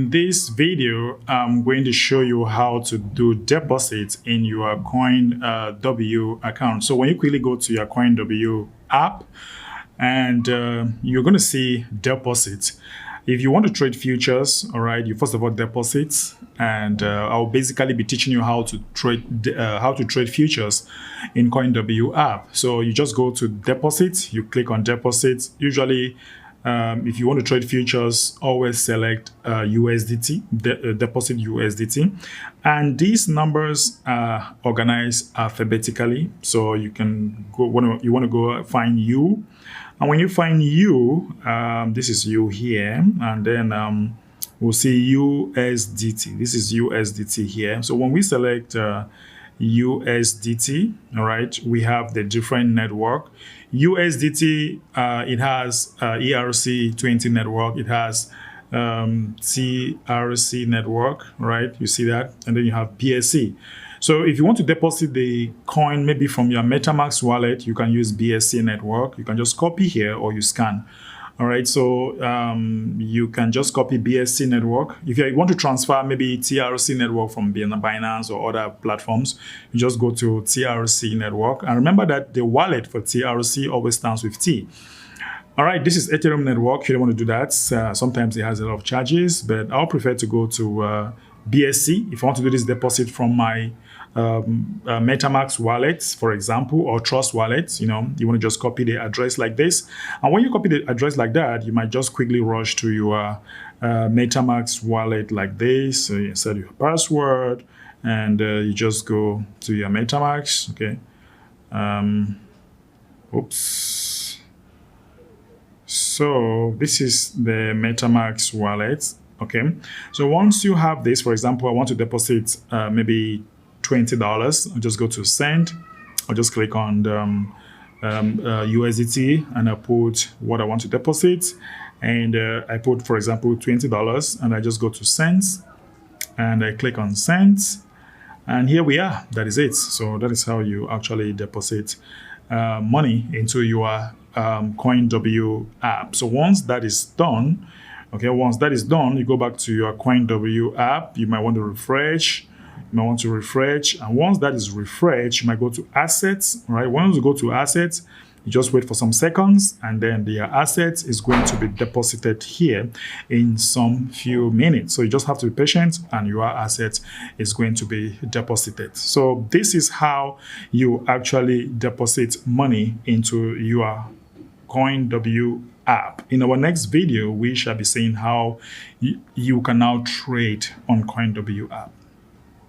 in this video, I'm going to show you how to do deposits in your coinW account. So when you quickly go to your coinW app, and you're going to see deposits. If you want to trade futures, all right, you first of all deposit, and I'll basically be teaching you how to trade futures in coinW app. So you just go to deposit, you click on deposit. Usually, if you want to trade futures, always select USDT, deposit USDT. And these numbers are organized alphabetically. So you can go, you want to go find U. And when you find U, this is U here, and then we'll see USDT. This is USDT here. So when we select USDT, all right, we have the different network. USDT, it has ERC20 network. It has TRC network, right? You see that? And then you have BSC. So if you want to deposit the coin maybe from your MetaMask wallet, you can use BSC network. You can just copy here or you scan. All right, so you can just copy BSC network. If you want to transfer maybe TRC network from Binance or other platforms, you just go to TRC network. And remember that the wallet for TRC always stands with T. All right, this is Ethereum network. You don't want to do that. Sometimes it has a lot of charges, but I'll prefer to go to BSC if I want to do this deposit from my MetaMask wallets, for example, or Trust wallets. You want to just copy the address like this. And when you copy the address like that, you might just quickly rush to your MetaMask wallet like this. So you set your password and you just go to your MetaMask. Okay. Oops. So this is the MetaMask wallet. Okay. So once you have this, for example, I want to deposit maybe $20. I'll just go to send. I'll just click on the, USDT and I put what I want to deposit. And I put, for example, $20 and I just go to sends and I click on sends. And here we are. That is it. So that is how you actually deposit money into your coinW app. So once that is done, once that is done, you go back to your coinW app. You might want to refresh. And once that is refreshed, you might go to assets, right? Once you go to assets, you just wait for some seconds, and then the assets is going to be deposited here in some few minutes. So you just have to be patient, and your asset is going to be deposited. So this is how you actually deposit money into your coinW app. In our next video, we shall be seeing how you can now trade on coinW app.